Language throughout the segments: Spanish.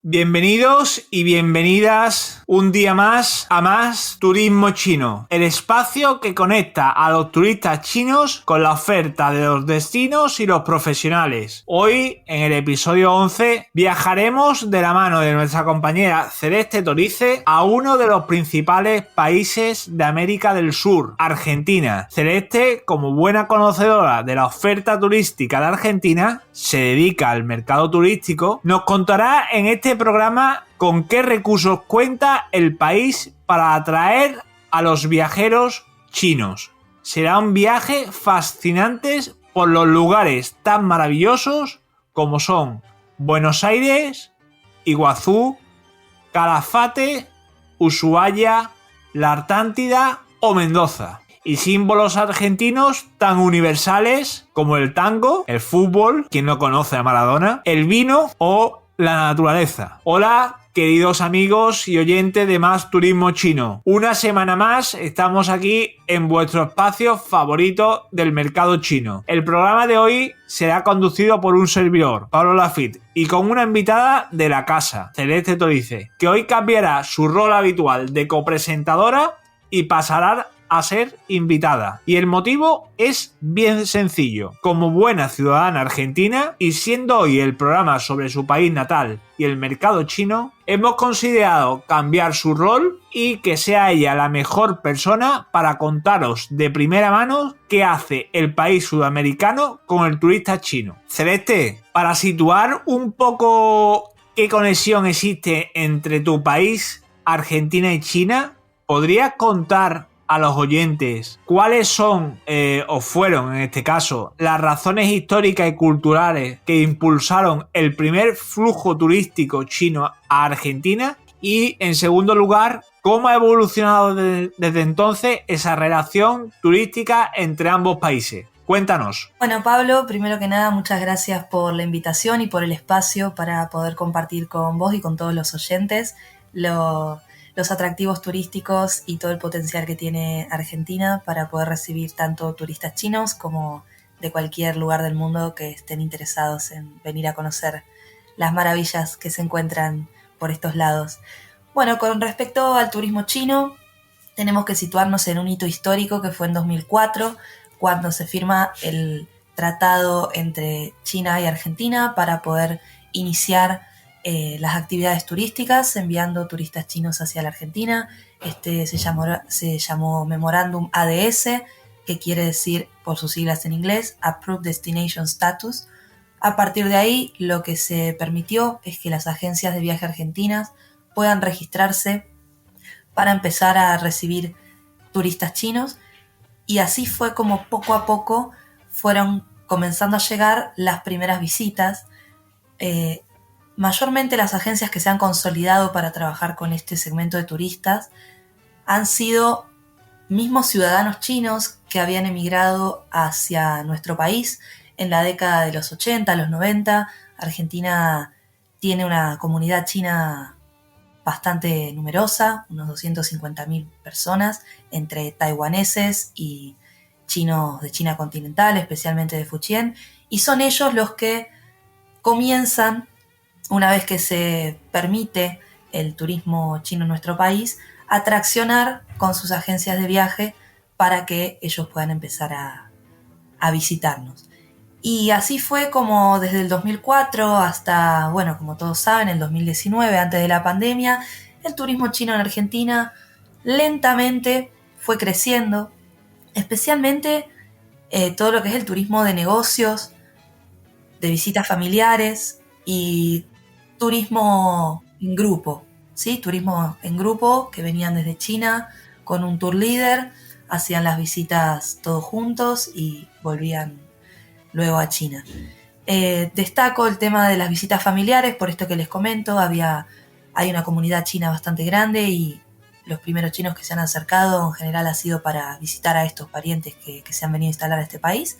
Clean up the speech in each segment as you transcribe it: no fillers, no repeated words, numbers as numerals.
Bienvenidos y bienvenidas un día más a Más Turismo Chino, el espacio que conecta a los turistas chinos con la oferta de los destinos y los profesionales. Hoy, en el episodio 11, viajaremos de la mano de nuestra compañera Celeste Torice a uno de los principales países de América del Sur, Argentina. Celeste, como buena conocedora de la oferta turística de Argentina, se dedica al mercado turístico, nos contará en este programa con qué recursos cuenta el país para atraer a los viajeros chinos. Será un viaje fascinante por los lugares tan maravillosos como son Buenos Aires, Iguazú, Calafate, Ushuaia, la Atlántida o Mendoza. Y símbolos argentinos tan universales como el tango, el fútbol, quien no conoce a Maradona, el vino o la naturaleza. Hola, queridos amigos y oyentes de Más Turismo Chino. Una semana más estamos aquí en vuestro espacio favorito del mercado chino. El programa de hoy será conducido por un servidor, Pablo Lafitte, y con una invitada de la casa, Celeste Torice, que hoy cambiará su rol habitual de copresentadora y pasará a ser invitada. Y el motivo es bien sencillo. Como buena ciudadana argentina y siendo hoy el programa sobre su país natal y el mercado chino, hemos considerado cambiar su rol y que sea ella la mejor persona para contaros de primera mano qué hace el país sudamericano con el turista chino. Celeste, para situar un poco qué conexión existe entre tu país, Argentina y China, ¿podrías contar a los oyentes cuáles son, o fueron en este caso, las razones históricas y culturales que impulsaron el primer flujo turístico chino a Argentina? Y, en segundo lugar, ¿cómo ha evolucionado desde entonces esa relación turística entre ambos países? Cuéntanos. Bueno, Pablo, primero que nada, muchas gracias por la invitación y por el espacio para poder compartir con vos y con todos los oyentes los atractivos turísticos y todo el potencial que tiene Argentina para poder recibir tanto turistas chinos como de cualquier lugar del mundo que estén interesados en venir a conocer las maravillas que se encuentran por estos lados. Bueno, con respecto al turismo chino, tenemos que situarnos en un hito histórico que fue en 2004, cuando se firma el tratado entre China y Argentina para poder iniciar las actividades turísticas, enviando turistas chinos hacia la Argentina. Se llamó Memorándum ADS, que quiere decir, por sus siglas en inglés, Approved Destination Status. A partir de ahí, lo que se permitió es que las agencias de viaje argentinas puedan registrarse para empezar a recibir turistas chinos, y así fue como poco a poco fueron comenzando a llegar las primeras visitas. Mayormente las agencias que se han consolidado para trabajar con este segmento de turistas han sido mismos ciudadanos chinos que habían emigrado hacia nuestro país en la década de los 80, los 90. Argentina tiene una comunidad china bastante numerosa, unos 250.000 personas, entre taiwaneses y chinos de China continental, especialmente de Fujian, y son ellos los que comienzan, una vez que se permite el turismo chino en nuestro país, a traccionar con sus agencias de viaje para que ellos puedan empezar a visitarnos. Y así fue como desde el 2004 hasta, bueno, como todos saben, el 2019, antes de la pandemia, el turismo chino en Argentina lentamente fue creciendo, especialmente todo lo que es el turismo de negocios, de visitas familiares y turismo en grupo, ¿sí? Turismo en grupo que venían desde China con un tour leader, hacían las visitas todos juntos y volvían luego a China. Destaco el tema de las visitas familiares, por esto que les comento, hay una comunidad china bastante grande y los primeros chinos que se han acercado en general ha sido para visitar a estos parientes que se han venido a instalar a este país.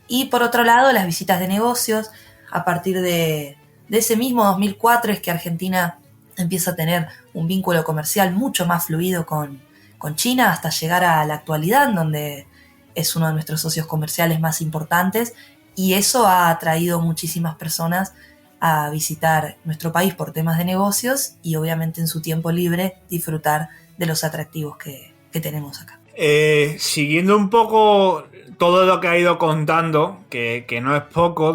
Y por otro lado, las visitas de negocios. A partir de ese mismo 2004 es que Argentina empieza a tener un vínculo comercial mucho más fluido con China, hasta llegar a la actualidad, donde es uno de nuestros socios comerciales más importantes, y eso ha atraído muchísimas personas a visitar nuestro país por temas de negocios y obviamente en su tiempo libre disfrutar de los atractivos que tenemos acá. Siguiendo un poco todo lo que ha ido contando, que no es poco,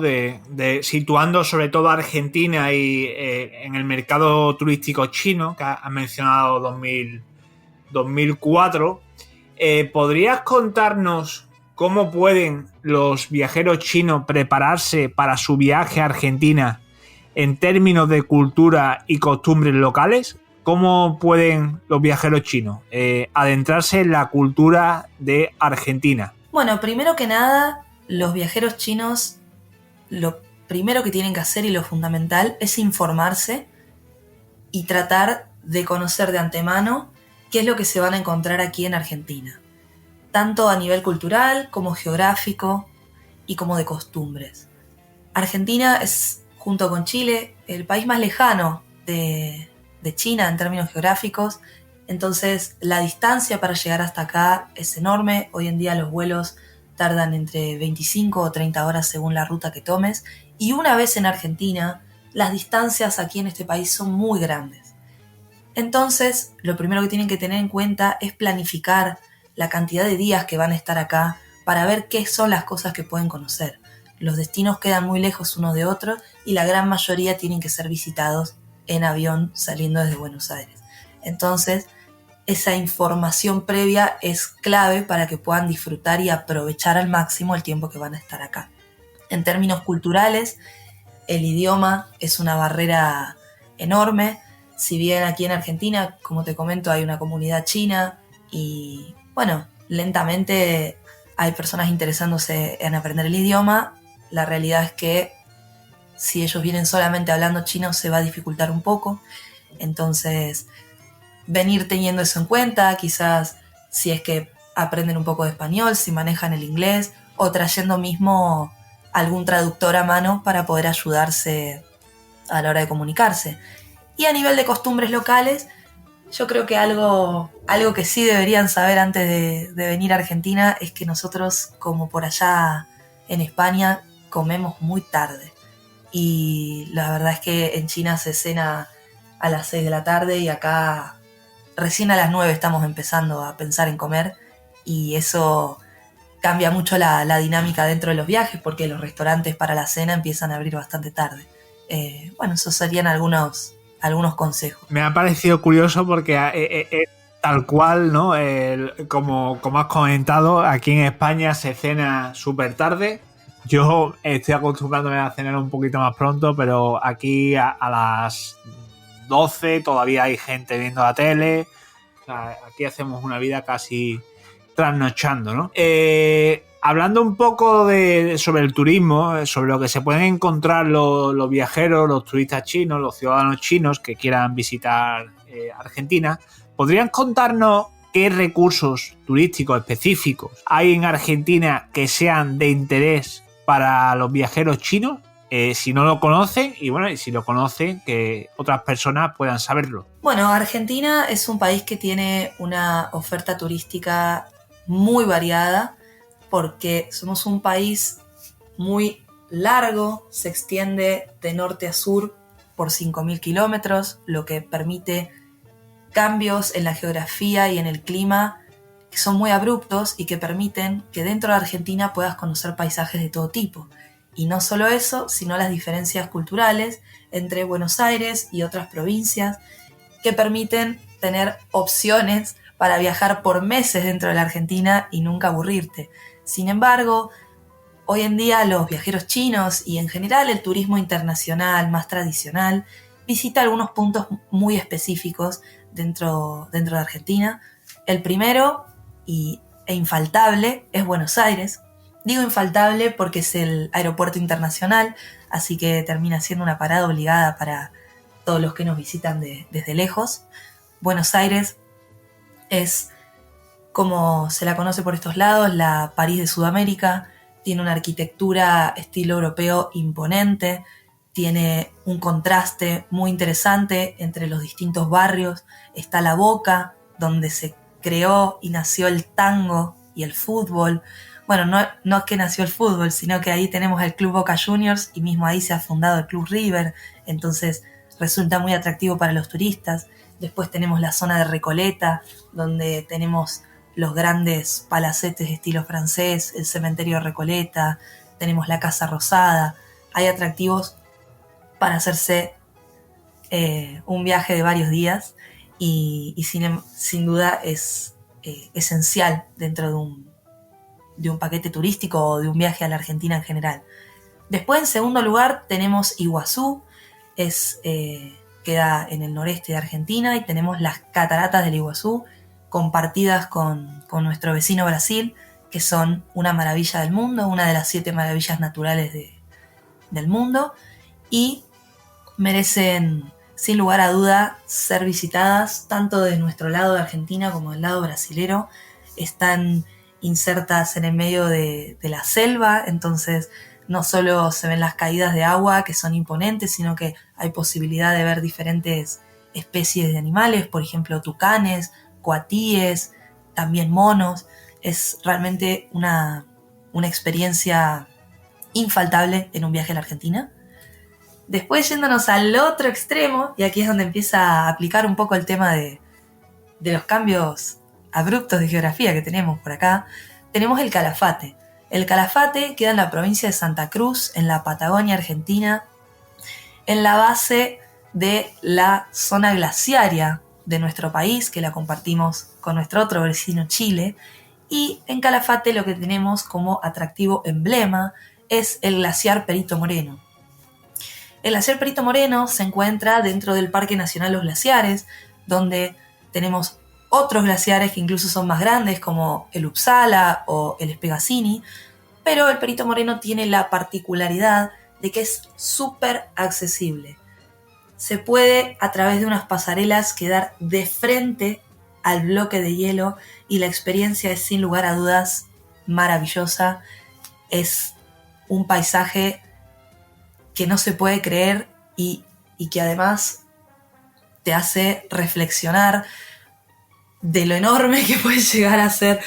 situando sobre todo a Argentina y en el mercado turístico chino, que has mencionado 2004, ¿podrías contarnos cómo pueden los viajeros chinos prepararse para su viaje a Argentina en términos de cultura y costumbres locales? ¿Cómo pueden los viajeros chinos adentrarse en la cultura de Argentina? Bueno, primero que nada, los viajeros chinos lo primero que tienen que hacer y lo fundamental es informarse y tratar de conocer de antemano qué es lo que se van a encontrar aquí en Argentina, tanto a nivel cultural como geográfico y como de costumbres. Argentina es, junto con Chile, el país más lejano de China en términos geográficos, entonces la distancia para llegar hasta acá es enorme. Hoy en día los vuelos tardan entre 25 o 30 horas según la ruta que tomes, y una vez en Argentina, las distancias aquí en este país son muy grandes. Entonces, lo primero que tienen que tener en cuenta es planificar la cantidad de días que van a estar acá para ver qué son las cosas que pueden conocer. Los destinos quedan muy lejos unos de otros y la gran mayoría tienen que ser visitados en avión saliendo desde Buenos Aires. Entonces, esa información previa es clave para que puedan disfrutar y aprovechar al máximo el tiempo que van a estar acá. En términos culturales, el idioma es una barrera enorme. Si bien aquí en Argentina, como te comento, hay una comunidad china y, bueno, lentamente hay personas interesándose en aprender el idioma, la realidad es que si ellos vienen solamente hablando chino se va a dificultar un poco. Entonces, venir teniendo eso en cuenta, quizás si es que aprenden un poco de español, si manejan el inglés, o trayendo mismo algún traductor a mano para poder ayudarse a la hora de comunicarse. Y a nivel de costumbres locales, yo creo que algo que sí deberían saber antes de venir a Argentina es que nosotros, como por allá en España, comemos muy tarde. Y la verdad es que en China se cena a las 6 de la tarde y acá recién a las 9 estamos empezando a pensar en comer, y eso cambia mucho la dinámica dentro de los viajes porque los restaurantes para la cena empiezan a abrir bastante tarde. Bueno, esos serían algunos consejos. Me ha parecido curioso porque tal cual, ¿no? Como has comentado, aquí en España se cena súper tarde. Yo estoy acostumbrándome a cenar un poquito más pronto, pero aquí a las 12 todavía hay gente viendo la tele. O sea, aquí hacemos una vida casi trasnochando, ¿no? Hablando un poco sobre el turismo, sobre lo que se pueden encontrar los viajeros, los turistas chinos, los ciudadanos chinos que quieran visitar Argentina, ¿podrían contarnos qué recursos turísticos específicos hay en Argentina que sean de interés para los viajeros chinos? Si no lo conocen, y bueno, y si lo conocen, que otras personas puedan saberlo. Bueno, Argentina es un país que tiene una oferta turística muy variada porque somos un país muy largo, se extiende de norte a sur por 5.000 kilómetros, lo que permite cambios en la geografía y en el clima que son muy abruptos y que permiten que dentro de Argentina puedas conocer paisajes de todo tipo. Y no solo eso, sino las diferencias culturales entre Buenos Aires y otras provincias que permiten tener opciones para viajar por meses dentro de la Argentina y nunca aburrirte. Sin embargo, hoy en día los viajeros chinos y en general el turismo internacional más tradicional visita algunos puntos muy específicos dentro de Argentina. El primero e infaltable es Buenos Aires. Digo infaltable porque es el aeropuerto internacional, así que termina siendo una parada obligada para todos los que nos visitan desde lejos. Buenos Aires es, como se la conoce por estos lados, la París de Sudamérica. Tiene una arquitectura estilo europeo imponente, tiene un contraste muy interesante entre los distintos barrios. Está La Boca, donde se creó y nació el tango y el fútbol. bueno, no es que nació el fútbol, sino que ahí tenemos el Club Boca Juniors y mismo ahí se ha fundado el Club River, entonces resulta muy atractivo para los turistas. Después tenemos la zona de Recoleta, donde tenemos los grandes palacetes de estilo francés, el cementerio de Recoleta, tenemos la Casa Rosada. Hay atractivos para hacerse un viaje de varios días y sin duda es esencial dentro de un paquete turístico o de un viaje a la Argentina en general. Después, en segundo lugar, tenemos Iguazú, queda en el noreste de Argentina y tenemos las cataratas del Iguazú compartidas con nuestro vecino Brasil, que son una maravilla del mundo, una de las 7 maravillas naturales del mundo, y merecen sin lugar a duda ser visitadas tanto de nuestro lado de Argentina como del lado brasilero. Están insertas en el medio de la selva, entonces no solo se ven las caídas de agua que son imponentes, sino que hay posibilidad de ver diferentes especies de animales, por ejemplo tucanes, coatíes, también monos. Es realmente una experiencia infaltable en un viaje a la Argentina. Después, yéndonos al otro extremo, y aquí es donde empieza a aplicar un poco el tema de los cambios abruptos de geografía que tenemos por acá, tenemos el Calafate. El Calafate queda en la provincia de Santa Cruz, en la Patagonia Argentina, en la base de la zona glaciaria de nuestro país, que la compartimos con nuestro otro vecino Chile. Y en Calafate lo que tenemos como atractivo emblema es el glaciar Perito Moreno. El glaciar Perito Moreno se encuentra dentro del Parque Nacional Los Glaciares, donde tenemos otros glaciares que incluso son más grandes, como el Uppsala o el Spegacini, pero el Perito Moreno tiene la particularidad de que es súper accesible. Se puede, a través de unas pasarelas, quedar de frente al bloque de hielo y la experiencia es sin lugar a dudas maravillosa. Es un paisaje que no se puede creer y que además te hace reflexionar de lo enorme que puede llegar a ser,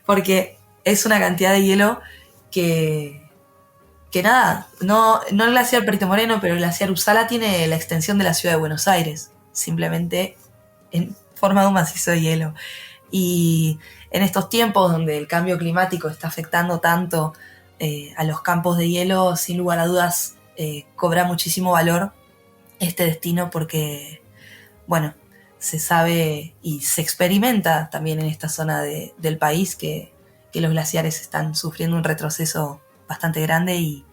porque es una cantidad de hielo que nada, no el glaciar Perito Moreno, pero el glaciar Uppsala tiene la extensión de la ciudad de Buenos Aires, simplemente en forma de un macizo de hielo. Y en estos tiempos donde el cambio climático está afectando tanto a los campos de hielo, sin lugar a dudas cobra muchísimo valor este destino porque, bueno, se sabe y se experimenta también en esta zona del país que los glaciares están sufriendo un retroceso bastante grande y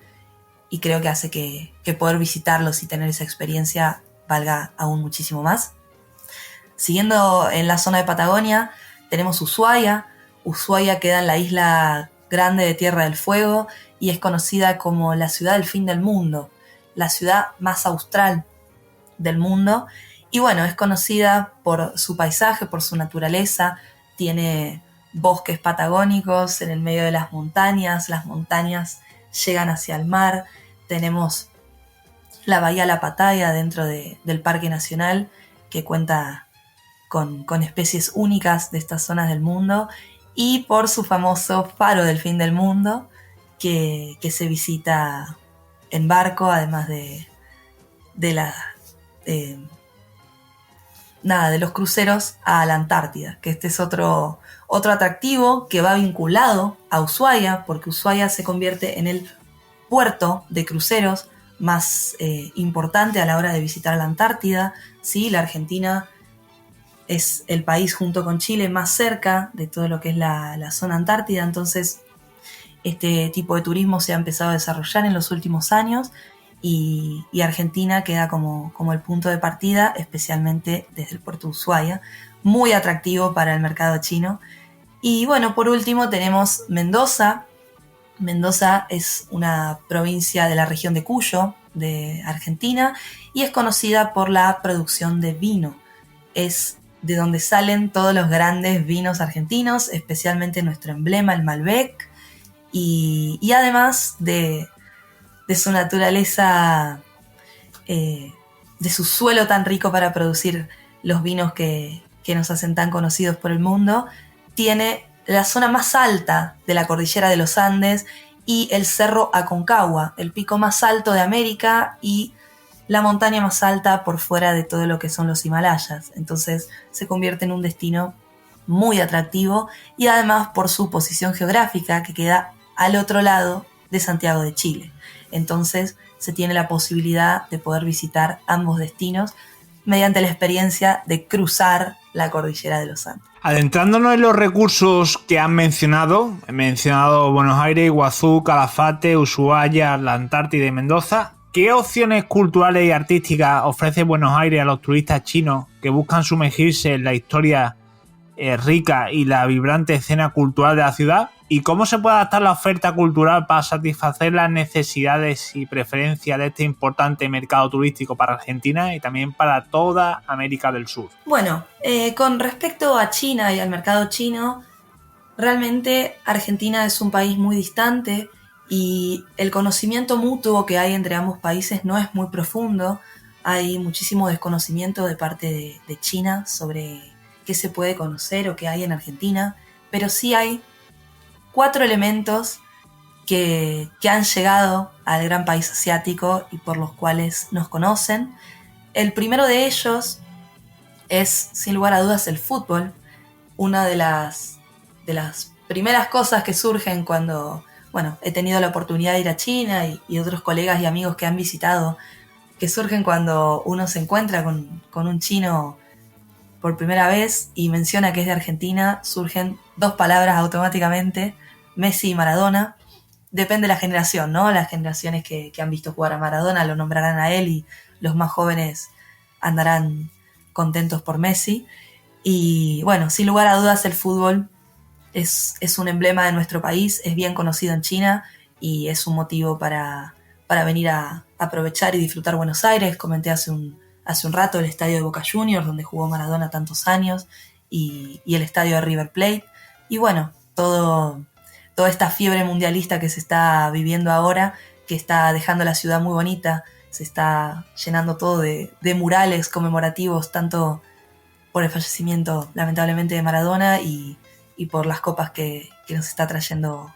creo que hace que poder visitarlos y tener esa experiencia valga aún muchísimo más. Siguiendo en la zona de Patagonia, tenemos Ushuaia. Ushuaia queda en la isla grande de Tierra del Fuego y es conocida como la ciudad del fin del mundo, la ciudad más austral del mundo. Y bueno, es conocida por su paisaje, por su naturaleza, tiene bosques patagónicos en el medio de las montañas llegan hacia el mar, tenemos la bahía La Pataya dentro del Parque Nacional, que cuenta con especies únicas de estas zonas del mundo, y por su famoso Faro del Fin del Mundo, que se visita en barco, además de los cruceros a la Antártida, que este es otro atractivo que va vinculado a Ushuaia, porque Ushuaia se convierte en el puerto de cruceros más importante a la hora de visitar la Antártida. ¿Sí? La Argentina es el país junto con Chile más cerca de todo lo que es la zona antártida, entonces este tipo de turismo se ha empezado a desarrollar en los últimos años y Argentina queda como el punto de partida, especialmente desde el puerto de Ushuaia, muy atractivo para el mercado chino. Y bueno, por último tenemos Mendoza. Mendoza es una provincia de la región de Cuyo, de Argentina, y es conocida por la producción de vino. Es de donde salen todos los grandes vinos argentinos, especialmente nuestro emblema, el Malbec, y además de su naturaleza, de su suelo tan rico para producir los vinos que nos hacen tan conocidos por el mundo, tiene la zona más alta de la cordillera de los Andes y el cerro Aconcagua, el pico más alto de América y la montaña más alta por fuera de todo lo que son los Himalayas. Entonces se convierte en un destino muy atractivo y además por su posición geográfica que queda al otro lado de Santiago de Chile. Entonces se tiene la posibilidad de poder visitar ambos destinos mediante la experiencia de cruzar la cordillera de los Andes. Adentrándonos en los recursos que han mencionado, he mencionado Buenos Aires, Iguazú, Calafate, Ushuaia, la Antártida y Mendoza, ¿qué opciones culturales y artísticas ofrece Buenos Aires a los turistas chinos que buscan sumergirse en la historia rica y la vibrante escena cultural de la ciudad? ¿Y cómo se puede adaptar la oferta cultural para satisfacer las necesidades y preferencias de este importante mercado turístico para Argentina y también para toda América del Sur? Bueno, con respecto a China y al mercado chino, realmente Argentina es un país muy distante y el conocimiento mutuo que hay entre ambos países no es muy profundo. Hay muchísimo desconocimiento de parte de China sobre qué se puede conocer o qué hay en Argentina, pero sí hay 4 elementos que han llegado al gran país asiático y por los cuales nos conocen. El primero de ellos es, sin lugar a dudas, el fútbol. Una de las primeras cosas que surgen cuando, bueno, he tenido la oportunidad de ir a China y otros colegas y amigos que han visitado, que surgen cuando uno se encuentra con un chino por primera vez y menciona que es de Argentina, surgen 2 palabras automáticamente: Messi y Maradona. Depende de la generación, ¿no? Las generaciones que han visto jugar a Maradona lo nombrarán a él y los más jóvenes andarán contentos por Messi. Y bueno, sin lugar a dudas el fútbol es un emblema de nuestro país, es bien conocido en China y es un motivo para venir a aprovechar y disfrutar Buenos Aires. Comenté hace un rato el estadio de Boca Juniors, donde jugó Maradona tantos años, y el estadio de River Plate. Y bueno, toda esta fiebre mundialista que se está viviendo ahora, que está dejando la ciudad muy bonita, se está llenando todo de murales conmemorativos, tanto por el fallecimiento lamentablemente de Maradona y por las copas que nos está trayendo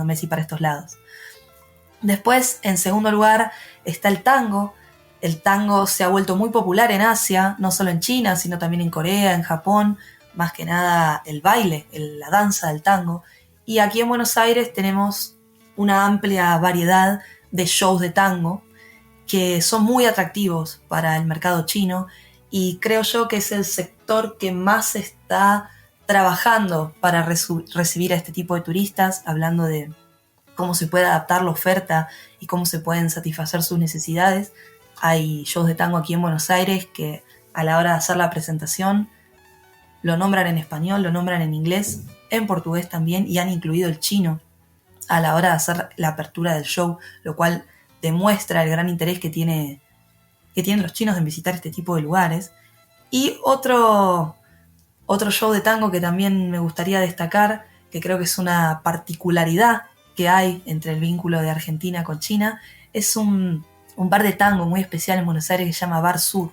Messi para estos lados. Después, en segundo lugar, está el tango. El tango se ha vuelto muy popular en Asia, no solo en China, sino también en Corea, en Japón, más que nada el baile, la danza del tango. Y aquí en Buenos Aires tenemos una amplia variedad de shows de tango que son muy atractivos para el mercado chino y creo yo que es el sector que más está trabajando para recibir a este tipo de turistas, hablando de cómo se puede adaptar la oferta y cómo se pueden satisfacer sus necesidades. Hay shows de tango aquí en Buenos Aires que a la hora de hacer la presentación lo nombran en español, lo nombran en inglés, en portugués también, y han incluido el chino a la hora de hacer la apertura del show, lo cual demuestra el gran interés que tienen los chinos en visitar este tipo de lugares. Y otro show de tango que también me gustaría destacar, que creo que es una particularidad que hay entre el vínculo de Argentina con China, es un bar de tango muy especial en Buenos Aires que se llama Bar Sur,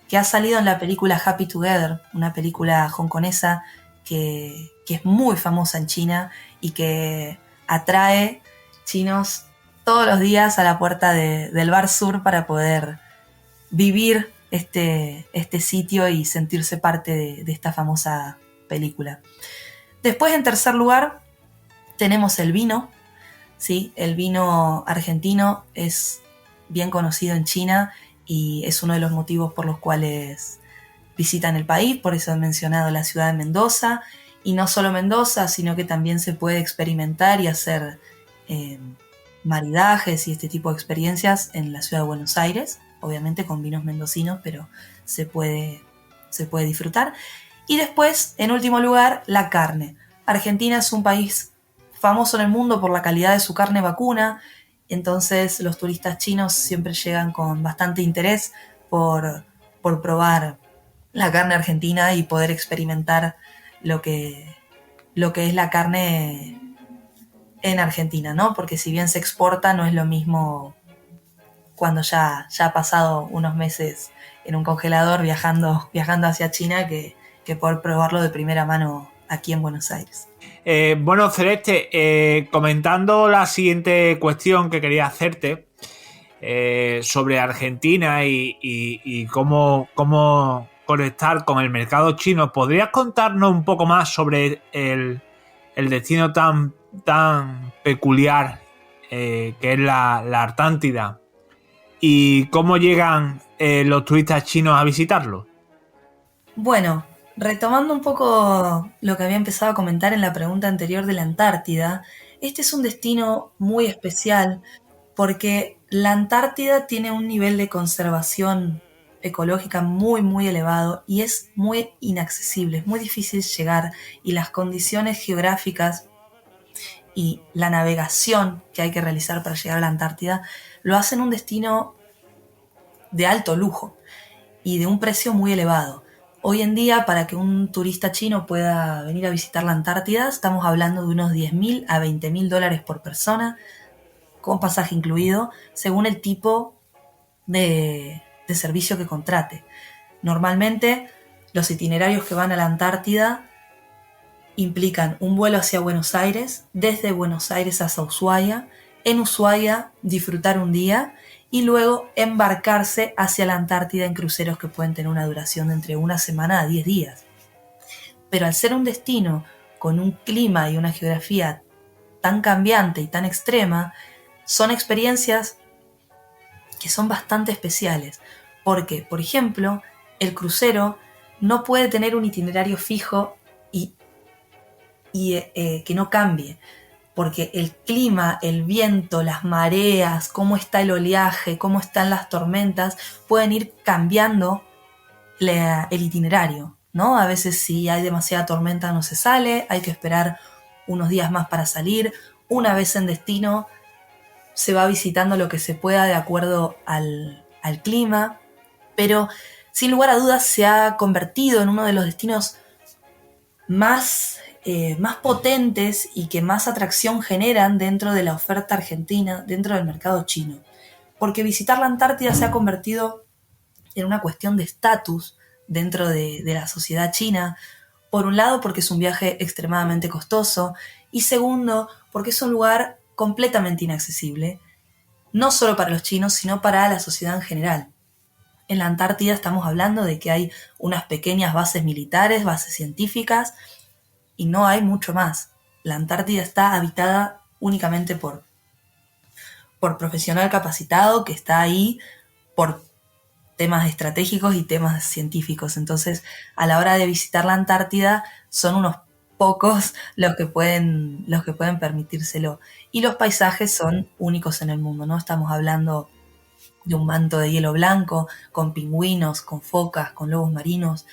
que ha salido en la película Happy Together, una película hongkonesa que es muy famosa en China y que atrae chinos todos los días a la puerta del Bar Sur para poder vivir este sitio y sentirse parte de esta famosa película. Después, en tercer lugar, tenemos el vino. ¿Sí? El vino argentino es bien conocido en China y es uno de los motivos por los cuales visitan el país. Por eso he mencionado la ciudad de Mendoza, y no solo Mendoza, sino que también se puede experimentar y hacer maridajes y este tipo de experiencias en la ciudad de Buenos Aires, obviamente con vinos mendocinos, pero se puede disfrutar. Y después, en último lugar, la carne. Argentina es un país famoso en el mundo por la calidad de su carne vacuna, entonces los turistas chinos siempre llegan con bastante interés por probar la carne argentina y poder experimentar lo que es la carne en Argentina, ¿no? Porque si bien se exporta, no es lo mismo cuando ya ha pasado unos meses en un congelador viajando hacia China que poder probarlo de primera mano aquí en Buenos Aires. Bueno, Celeste, comentando la siguiente cuestión que quería hacerte sobre Argentina y cómo conectar con el mercado chino, ¿podrías contarnos un poco más sobre el destino tan peculiar que es la Atlántida y cómo llegan los turistas chinos a visitarlo? Bueno, retomando un poco lo que había empezado a comentar en la pregunta anterior de la Antártida, este es un destino muy especial porque la Antártida tiene un nivel de conservación ecológica muy muy elevado y es muy inaccesible, es muy difícil llegar, y las condiciones geográficas y la navegación que hay que realizar para llegar a la Antártida lo hacen un destino de alto lujo y de un precio muy elevado. Hoy en día, para que un turista chino pueda venir a visitar la Antártida, estamos hablando de unos 10.000 a 20.000 dólares por persona, con pasaje incluido, según el tipo de servicio que contrate. Normalmente, los itinerarios que van a la Antártida implican un vuelo hacia Buenos Aires, desde Buenos Aires hasta Ushuaia, en Ushuaia disfrutar un día y luego embarcarse hacia la Antártida en cruceros que pueden tener una duración de entre una semana a 10 días. Pero al ser un destino con un clima y una geografía tan cambiante y tan extrema, son experiencias que son bastante especiales, porque, por ejemplo, el crucero no puede tener un itinerario fijo y que no cambie, porque el clima, el viento, las mareas, cómo está el oleaje, cómo están las tormentas, pueden ir cambiando el itinerario, ¿no? A veces si hay demasiada tormenta no se sale, hay que esperar unos días más para salir. Una vez en destino se va visitando lo que se pueda de acuerdo al clima, pero sin lugar a dudas se ha convertido en uno de los destinos más potentes y que más atracción generan dentro de la oferta argentina, dentro del mercado chino. Porque visitar la Antártida se ha convertido en una cuestión de estatus dentro de la sociedad china. Por un lado, porque es un viaje extremadamente costoso, y segundo, porque es un lugar completamente inaccesible, no solo para los chinos, sino para la sociedad en general. En la Antártida estamos hablando de que hay unas pequeñas bases militares, bases científicas, y no hay mucho más. La Antártida está habitada únicamente por profesional capacitado que está ahí por temas estratégicos y temas científicos. Entonces, a la hora de visitar la Antártida, son unos pocos los que pueden permitírselo. Y los paisajes son únicos en el mundo, ¿no? Estamos hablando de un manto de hielo blanco, con pingüinos, con focas, con lobos marinos,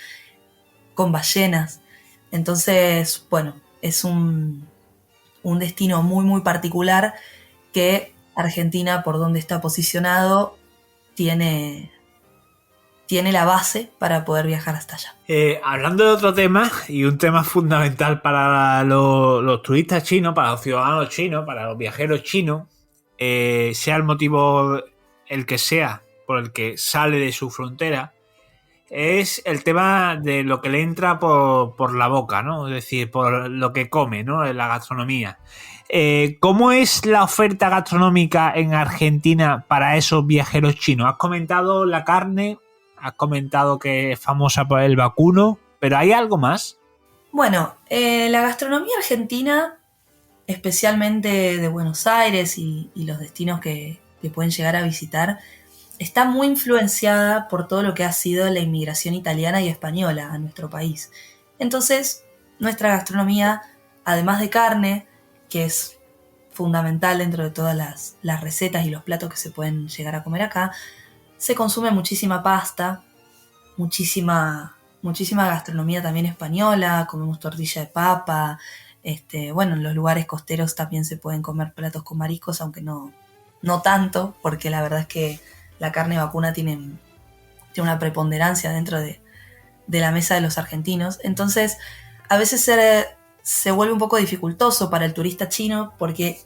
con ballenas. Entonces, bueno, es un destino muy, muy particular que Argentina, por donde está posicionado, tiene la base para poder viajar hasta allá. Hablando de otro tema, y un tema fundamental para los turistas chinos, para los ciudadanos chinos, para los viajeros chinos, sea el motivo el que sea por el que sale de su frontera, es el tema de lo que le entra por la boca, ¿no? Es decir, por lo que come, ¿no? En la gastronomía. ¿Cómo es la oferta gastronómica en Argentina para esos viajeros chinos? Has comentado la carne, has comentado que es famosa por el vacuno, pero ¿hay algo más? Bueno, la gastronomía argentina, especialmente de Buenos Aires y los destinos que pueden llegar a visitar, está muy influenciada por todo lo que ha sido la inmigración italiana y española a nuestro país. Entonces, nuestra gastronomía, además de carne, que es fundamental dentro de todas las recetas y los platos que se pueden llegar a comer acá, se consume muchísima pasta, muchísima gastronomía también española, comemos tortilla de papa, bueno, en los lugares costeros también se pueden comer platos con mariscos, aunque no tanto, porque la verdad es que la carne vacuna tiene una preponderancia dentro de la mesa de los argentinos. Entonces, a veces se vuelve un poco dificultoso para el turista chino porque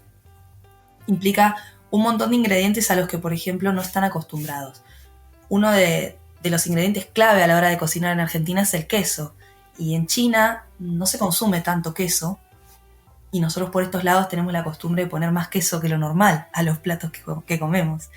implica un montón de ingredientes a los que, por ejemplo, no están acostumbrados. Uno de los ingredientes clave a la hora de cocinar en Argentina es el queso. Y en China no se consume tanto queso, y nosotros por estos lados tenemos la costumbre de poner más queso que lo normal a los platos que comemos.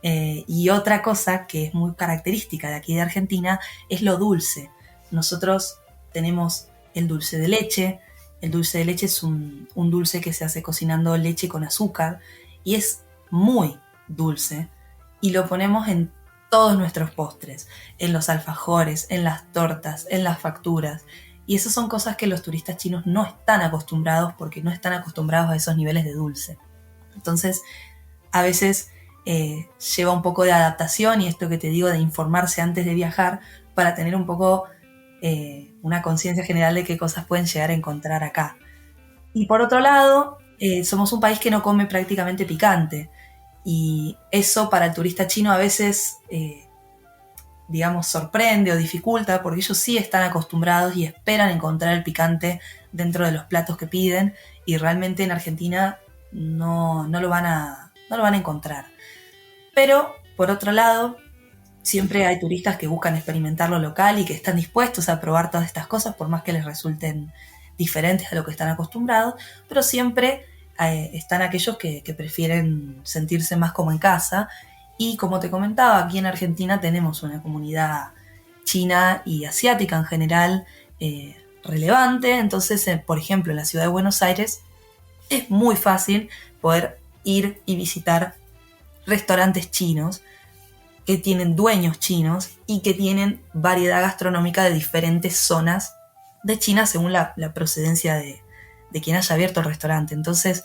Y otra cosa que es muy característica de aquí de Argentina es lo dulce. Nosotros tenemos el dulce de leche. El dulce de leche es un dulce que se hace cocinando leche con azúcar y es muy dulce, y lo ponemos en todos nuestros postres, en los alfajores, en las tortas, en las facturas. Y esas son cosas que los turistas chinos no están acostumbrados, porque no están acostumbrados a esos niveles de dulce. Entonces, a veces lleva un poco de adaptación, y esto que te digo de informarse antes de viajar para tener un poco una conciencia general de qué cosas pueden llegar a encontrar acá. Y por otro lado, somos un país que no come prácticamente picante, y eso para el turista chino a veces, digamos, sorprende o dificulta, porque ellos sí están acostumbrados y esperan encontrar el picante dentro de los platos que piden, y realmente en Argentina no lo van a encontrar. Pero, por otro lado, siempre hay turistas que buscan experimentar lo local y que están dispuestos a probar todas estas cosas, por más que les resulten diferentes a lo que están acostumbrados, pero siempre están aquellos que prefieren sentirse más como en casa. Y como te comentaba, aquí en Argentina tenemos una comunidad china y asiática en general relevante. Entonces, por ejemplo, en la ciudad de Buenos Aires es muy fácil poder ir y visitar restaurantes chinos que tienen dueños chinos y que tienen variedad gastronómica de diferentes zonas de China según la procedencia de quien haya abierto el restaurante. Entonces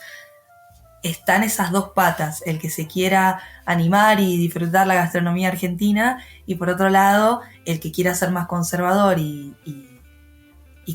están esas dos patas, el que se quiera animar y disfrutar la gastronomía argentina, y por otro lado el que quiera ser más conservador y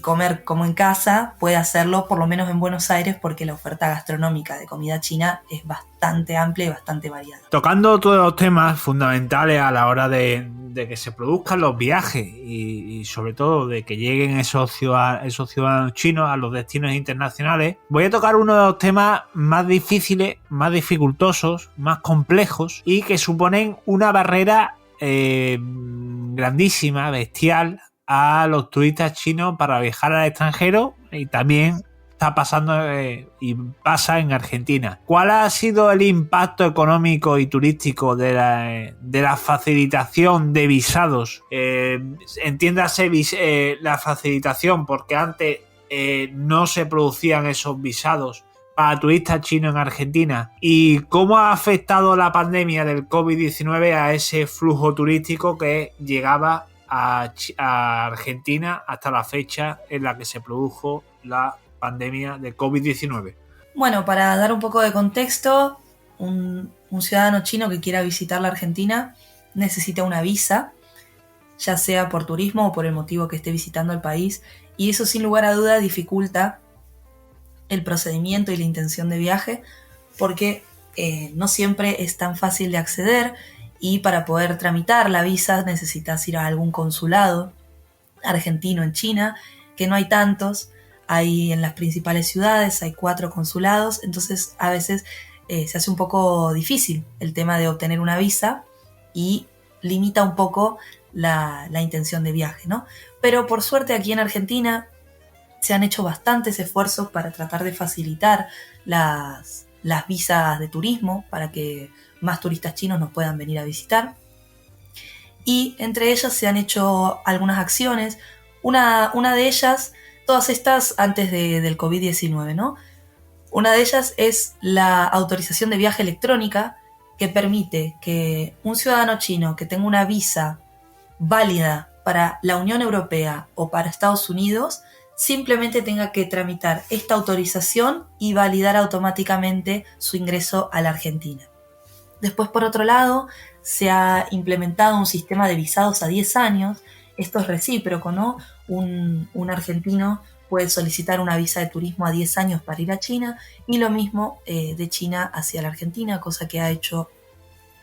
comer como en casa puede hacerlo, por lo menos en Buenos Aires, porque la oferta gastronómica de comida china es bastante amplia y bastante variada. Tocando todos los temas fundamentales a la hora de que se produzcan los viajes y sobre todo de que lleguen esos ciudadanos chinos a los destinos internacionales, voy a tocar uno de los temas más difíciles, más dificultosos, más complejos, y que suponen una barrera grandísima, bestial, a los turistas chinos para viajar al extranjero, y también está pasando y pasa en Argentina. ¿Cuál ha sido el impacto económico y turístico de la facilitación de visados? Entiéndase la facilitación, porque antes no se producían esos visados para turistas chinos en Argentina. ¿Y cómo ha afectado la pandemia del COVID-19 a ese flujo turístico que llegaba a Argentina hasta la fecha en la que se produjo la pandemia de COVID-19? Bueno, para dar un poco de contexto, un ciudadano chino que quiera visitar la Argentina necesita una visa, ya sea por turismo o por el motivo que esté visitando el país, y eso sin lugar a duda dificulta el procedimiento y la intención de viaje, porque no siempre es tan fácil de acceder, y para poder tramitar la visa necesitas ir a algún consulado argentino en China, que no hay tantos. Hay en las principales ciudades, hay 4 consulados, entonces a veces se hace un poco difícil el tema de obtener una visa y limita un poco la intención de viaje, ¿no? Pero por suerte aquí en Argentina se han hecho bastantes esfuerzos para tratar de facilitar las visas de turismo para que más turistas chinos nos puedan venir a visitar. Y entre ellas se han hecho algunas acciones. Una de ellas, todas estas antes del COVID-19, ¿no? Una de ellas es la autorización de viaje electrónica, que permite que un ciudadano chino que tenga una visa válida para la Unión Europea o para Estados Unidos simplemente tenga que tramitar esta autorización y validar automáticamente su ingreso a la Argentina. Después, por otro lado, se ha implementado un sistema de visados a 10 años. Esto es recíproco, ¿no? Un argentino puede solicitar una visa de turismo a 10 años para ir a China, y lo mismo de China hacia la Argentina, cosa que ha hecho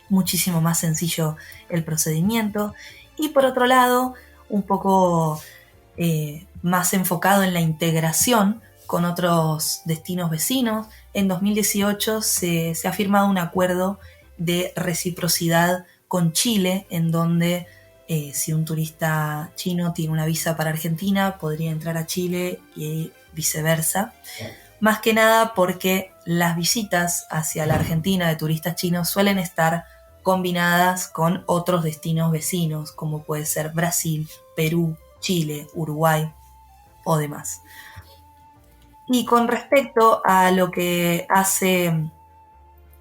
muchísimo más sencillo el procedimiento. Y por otro lado, un poco más enfocado en la integración con otros destinos vecinos. En 2018 se ha firmado un acuerdo de reciprocidad con Chile, en donde Si un turista chino tiene una visa para Argentina, podría entrar a Chile y viceversa. Más que nada porque las visitas hacia la Argentina de turistas chinos suelen estar combinadas con otros destinos vecinos, como puede ser Brasil, Perú, Chile, Uruguay o demás. Y con respecto a lo que hace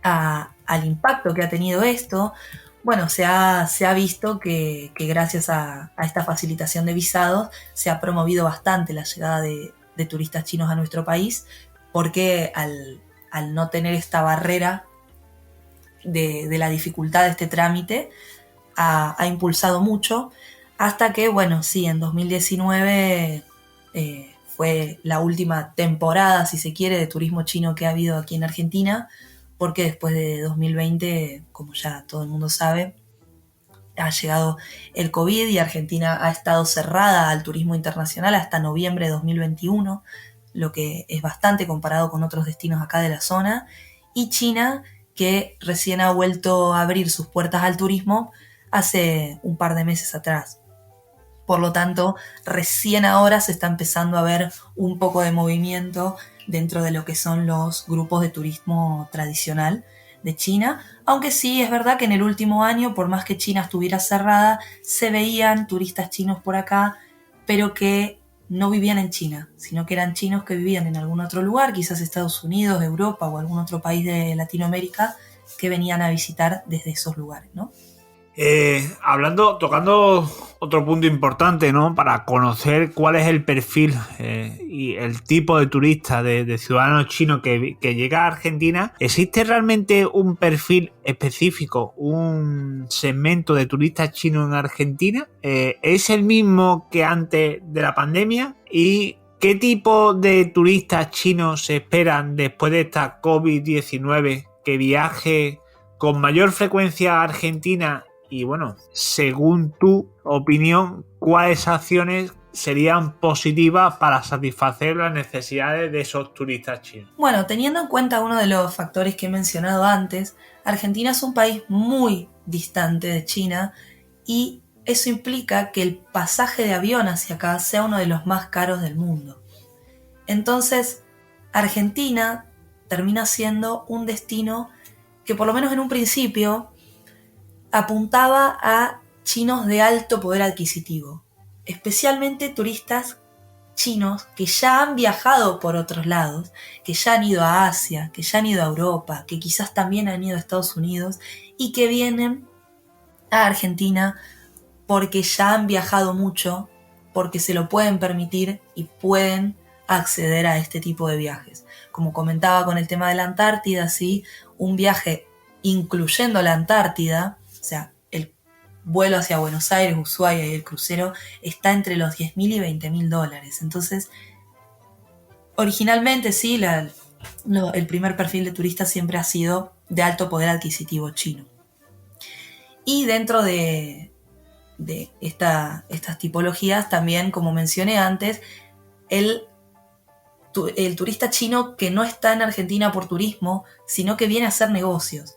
al impacto que ha tenido esto, bueno, se ha visto que gracias a esta facilitación de visados se ha promovido bastante la llegada de turistas chinos a nuestro país, porque al no tener esta barrera de la dificultad de este trámite, ha impulsado mucho, hasta que, bueno, sí, en 2019 fue la última temporada, si se quiere, de turismo chino que ha habido aquí en Argentina, porque después de 2020, como ya todo el mundo sabe, ha llegado el COVID y Argentina ha estado cerrada al turismo internacional hasta noviembre de 2021, lo que es bastante comparado con otros destinos acá de la zona, y China, que recién ha vuelto a abrir sus puertas al turismo hace un par de meses atrás. Por lo tanto, recién ahora se está empezando a ver un poco de movimiento dentro de lo que son los grupos de turismo tradicional de China, aunque sí es verdad que en el último año, por más que China estuviera cerrada, se veían turistas chinos por acá, pero que no vivían en China, sino que eran chinos que vivían en algún otro lugar, quizás Estados Unidos, Europa o algún otro país de Latinoamérica, que venían a visitar desde esos lugares, ¿no? Tocando otro punto importante, ¿no? Para conocer cuál es el perfil y el tipo de turista, de ciudadano chino que llega a Argentina, ¿existe realmente un perfil específico, un segmento de turistas chinos en Argentina? ¿Es el mismo que antes de la pandemia? ¿Y qué tipo de turistas chinos se esperan después de esta COVID-19 que viaje con mayor frecuencia a Argentina? Y bueno, según tu opinión, ¿cuáles acciones serían positivas para satisfacer las necesidades de esos turistas chinos? Bueno, teniendo en cuenta uno de los factores que he mencionado antes, Argentina es un país muy distante de China y eso implica que el pasaje de avión hacia acá sea uno de los más caros del mundo. Entonces, Argentina termina siendo un destino que por lo menos en un principio apuntaba a chinos de alto poder adquisitivo, especialmente turistas chinos que ya han viajado por otros lados, que ya han ido a Asia, que ya han ido a Europa, que quizás también han ido a Estados Unidos y que vienen a Argentina porque ya han viajado mucho, porque se lo pueden permitir y pueden acceder a este tipo de viajes. Como comentaba con el tema de la Antártida, ¿sí? Un viaje incluyendo la Antártida, o sea, el vuelo hacia Buenos Aires, Ushuaia y el crucero está entre los $10.000 y $20.000. Entonces, originalmente sí, el primer perfil de turista siempre ha sido de alto poder adquisitivo chino. Y dentro de estas tipologías también, como mencioné antes, el turista chino que no está en Argentina por turismo, sino que viene a hacer negocios.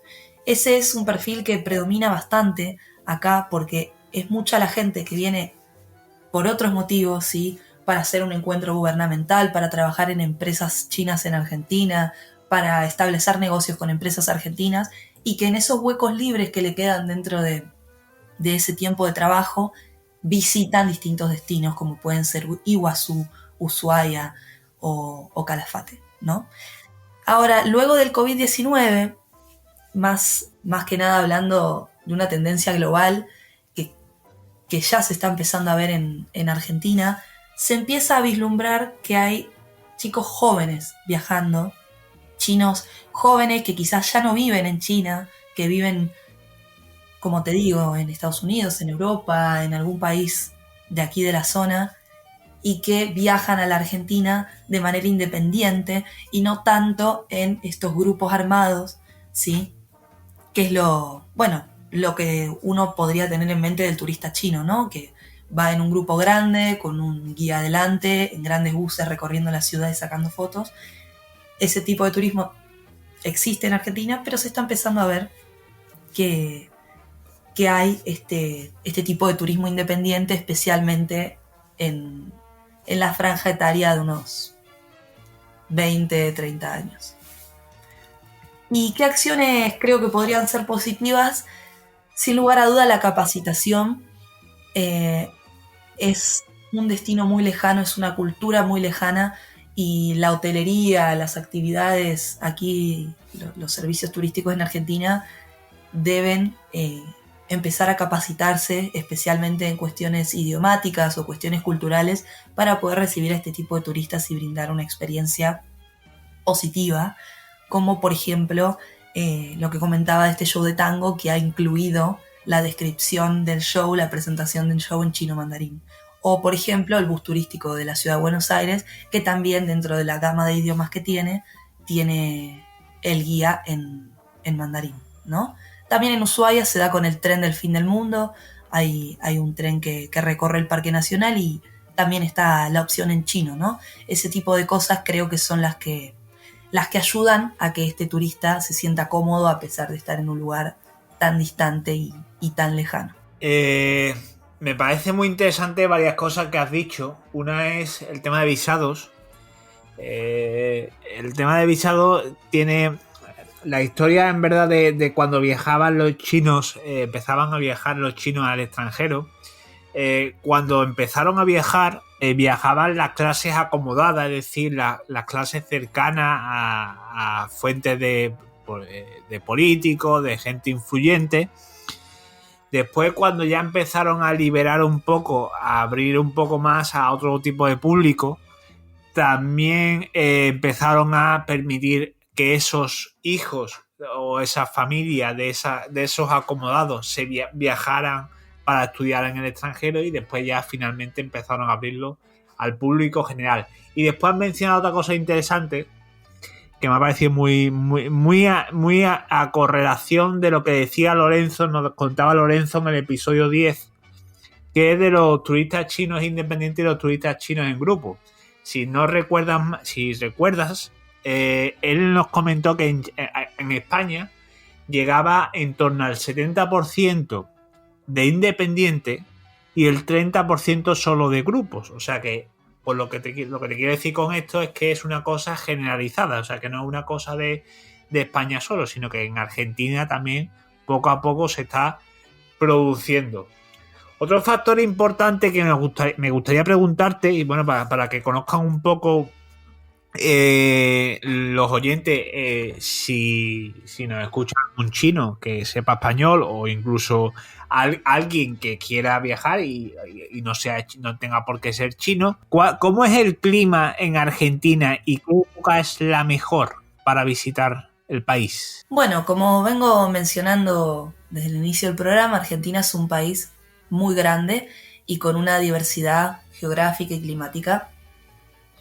Ese es un perfil que predomina bastante acá porque es mucha la gente que viene por otros motivos, ¿sí? Para hacer un encuentro gubernamental, para trabajar en empresas chinas en Argentina, para establecer negocios con empresas argentinas y que en esos huecos libres que le quedan dentro de ese tiempo de trabajo visitan distintos destinos como pueden ser Iguazú, Ushuaia o Calafate, ¿no? Ahora, luego del COVID-19, más que nada hablando de una tendencia global que ya se está empezando a ver en Argentina, se empieza a vislumbrar que hay chicos jóvenes viajando, chinos jóvenes que quizás ya no viven en China, que viven, como te digo, en Estados Unidos, en Europa, en algún país de aquí de la zona, y que viajan a la Argentina de manera independiente y no tanto en estos grupos armados, ¿sí? Que es lo que uno podría tener en mente del turista chino, ¿no? Que va en un grupo grande, con un guía adelante, en grandes buses recorriendo la ciudad y sacando fotos. Ese tipo de turismo existe en Argentina, pero se está empezando a ver que que hay este tipo de turismo independiente, especialmente en la franja etaria de unos 20, 30 años. ¿Y qué acciones creo que podrían ser positivas? Sin lugar a duda, la capacitación es un destino muy lejano, es una cultura muy lejana, y la hotelería, las actividades aquí, los servicios turísticos en Argentina deben empezar a capacitarse, especialmente en cuestiones idiomáticas o cuestiones culturales, para poder recibir a este tipo de turistas y brindar una experiencia positiva, como por ejemplo lo que comentaba de este show de tango, que ha incluido la descripción del show, la presentación del show en chino mandarín. O por ejemplo el bus turístico de la ciudad de Buenos Aires, que también dentro de la gama de idiomas que tiene el guía en mandarín, ¿no? También en Ushuaia se da con el tren del fin del mundo. Hay un tren que recorre el Parque Nacional, y también está la opción en chino, ¿no? Ese tipo de cosas creo que son las que ayudan a que este turista se sienta cómodo a pesar de estar en un lugar tan distante y tan lejano. Me parece muy interesante varias cosas que has dicho. Una es el tema de visados. El tema de visados tiene la historia, en verdad, de cuando viajaban los chinos, empezaban a viajar los chinos al extranjero. Cuando empezaron a viajar, viajaban las clases acomodadas, es decir, las clases cercanas a fuentes de políticos, de gente influyente. Después, cuando ya empezaron a liberar un poco, a abrir un poco más a otro tipo de público, también empezaron a permitir que esos hijos o esa familia de esos acomodados se viajaran para estudiar en el extranjero, y después ya finalmente empezaron a abrirlo al público general. Y después han mencionado otra cosa interesante que me ha parecido muy a correlación de lo que decía Lorenzo, nos contaba Lorenzo en el episodio 10, que es de los turistas chinos independientes y los turistas chinos en grupo. Si recuerdas, él nos comentó que en España llegaba en torno al 70% de independientes y el 30% solo de grupos. O sea que, pues lo que te quiero decir con esto es que es una cosa generalizada, o sea que no es una cosa de España solo, sino que en Argentina también poco a poco se está produciendo. Otro factor importante que me gustaría preguntarte, y bueno, para que conozcan un poco los oyentes, si nos escucha un chino que sepa español, o incluso alguien que quiera viajar y no tenga por qué ser chino, ¿cómo es el clima en Argentina y qué época es la mejor para visitar el país? Bueno, como vengo mencionando desde el inicio del programa, Argentina es un país muy grande y con una diversidad geográfica y climática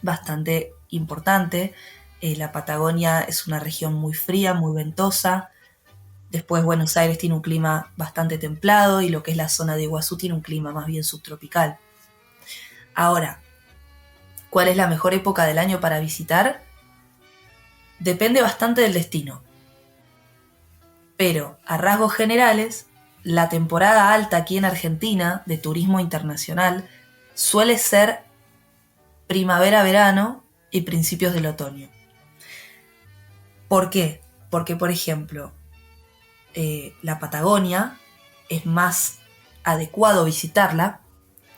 bastante importante. La Patagonia es una región muy fría, muy ventosa. Después Buenos Aires tiene un clima bastante templado, y lo que es la zona de Iguazú tiene un clima más bien subtropical. Ahora, ¿cuál es la mejor época del año para visitar? Depende bastante del destino. Pero a rasgos generales, la temporada alta aquí en Argentina de turismo internacional suele ser primavera-verano y principios del otoño. ¿Por qué? Porque, por ejemplo, la Patagonia es más adecuado visitarla